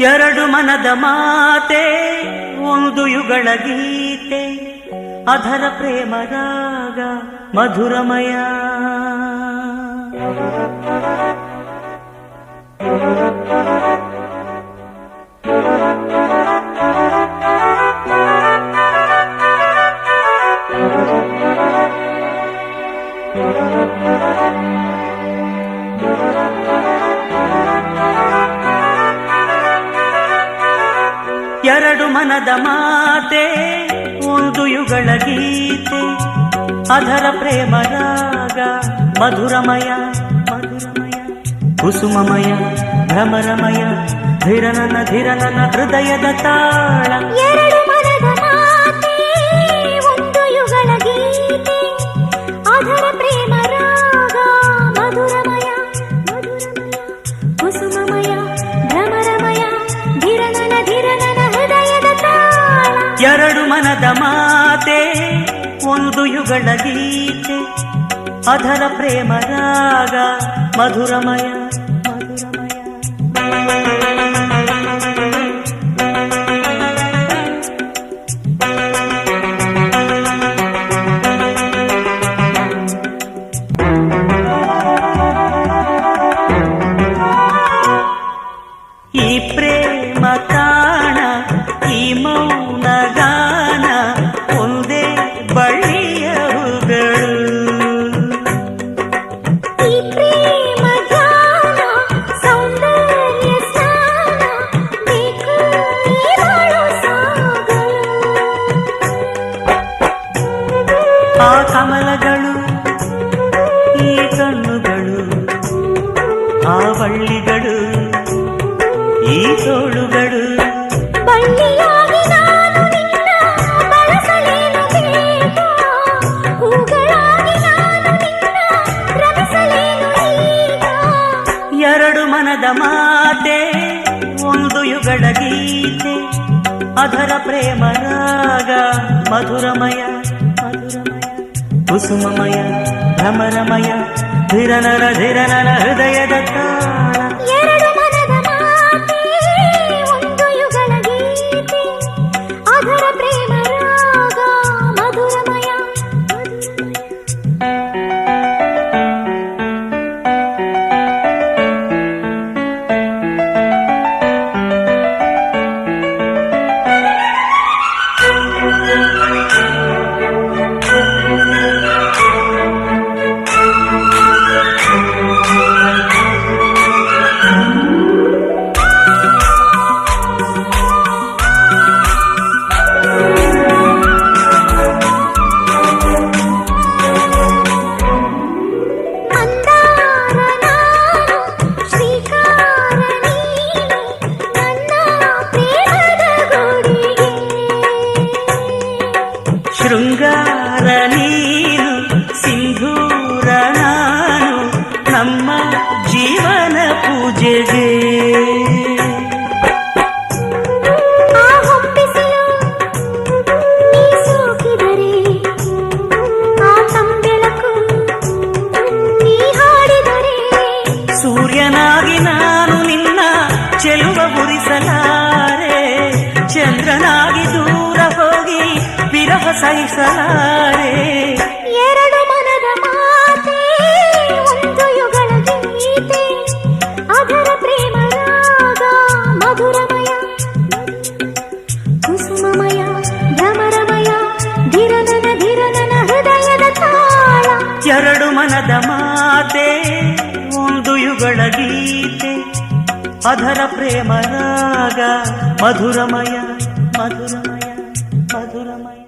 ಎರಡು ಮನದ ಮಾತೆ ಒಂದು ಯುಗಳ ಗೀತೆ ಅಧರ ಪ್ರೇಮ ರಾಗ ಮಧುರಮಯ. ಎರಡು ಮನದ ಮಾತೆ ಒಂದು ಯುಗಳ ಗೀತೆ ಅಧರ ಪ್ರೇಮ ರಾಗ ಮಧುರಮಯ ಮಧುರಮಯ ಕುಸುಮಮಯ ಭ್ರಮರಮಯ ಧಿರನನ ಧಿರನನ ಹೃದಯದ ತಾಳ. ಎರಡು ಮನದ ಮಾತೆ ಒಂದು ಯುಗಳ ಗೀತೆ ಅಧರ ಪ್ರೇಮ ರಾಗ ಮಧುರಮಯ ಮಧುರಮಯ ಕುಸುಮಮಯ ಭ್ರಮರಮಯ ಧಿರನನ ಧಿರನನ ಹೃದಯದ ತಾಳ. ಎರಡು ಮನದ ಮಾತೆ ಒಂದು ಯುಗಳ ಗೀತೆ ಅಧರ ಪ್ರೇಮ ರಾಗ ಮಧುರಮಯ ಮಧುರಮಯ. ಈ ಪ್ರೇಮ ತಾಣ ಈ ಮೌನ ಗಾನ ಒಂದೇ ಬಳ್ಳಿಯ ಹೂಗಳು. ಈ ಪ್ರೇಮ ಗಾನ ಸೌಂದರ್ಯ ಸ್ನಾನ ಬೇಕು ಈ ಬಾಳು ಸಾಗಲು. ಆ ಕಮಲಗಳು ಈ ಕಣ್ಣುಗಳು ಆ ಬಳ್ಳಿಗಳು ಈ ತೋಳುಗಳು. ಬಳ್ಳಿಯಾಗಿ ನಾನು ನಿನ್ನ ಬಳಸಲೇನು ಬೇಗ, ಹೂಗಳಾಗಿ ನಾನು ನಿನ್ನ ರಮಿಸಲೇನು ಈಗ. ಎರಡು ಮನದ ಮಾತೆ ಒಂದು ಯುಗಳ ಗೀತೆ ಅಧರ ಪ್ರೇಮ ರಾಗ ಮಧುರಮಯ ಮಧುರಮಯ ಕುಸುಮಮಯ ಭ್ರಮರಮಯ ಧಿರನರ ಧಿರನರ ಹೃದಯದ ತಾಳ. ಎರಡು ಮನದ ಮಾತೆ ಒಂದು ಯುಗಳ ಗೀತೆ ಅಧರ ಪ್ರೇಮ ರಾಗ ಮಧುರಮಯ ಶೃಂಗಾರ ನೀನು ಸಿಂಧೂರ ನಾನು ನಮ್ಮ ಜೀವನ ಪೂಜೆಗೆ. ಆ ಹೊಪ್ಪಿಸಲು ನೀ ಸೋಕಿದರೆ ಆ ತಂಬೆಳಕು ನೀ ಹಾಡಿದರೆ. ಸೂರ್ಯನಾಗಿ ನಾನು ನಿನ್ನ ಚೆಲುವ ಗುರಿಸಲಾರೆ ಚಂದ್ರನಾಗಿ ದೂರ ಹೋಗಿ ವಿರಹ ಸಹಿಸಲಾರೆ. ಎರಡು ಮನದ ಮಾತೆ ಒಂದು ಯುಗಳ ಗೀತೆ ಅಧರ ಪ್ರೇಮ ರಾಗ ಮಧುರಮಯ ಕುಸುಮಮಯ ಭ್ರಮರಮಯ ಧಿರನನ ಧಿರನನ ಹೃದಯದ ತಾಳ. ಎರಡು ಮನದ ಮಾತೆ ಒಂದು ಯುಗಳ ಗೀತೆ ಅಧರ ಪ್ರೇಮ ರಾಗ ಮಧುರಮಯ ಮಧುರಮಯ ಮಧುರಮಯ.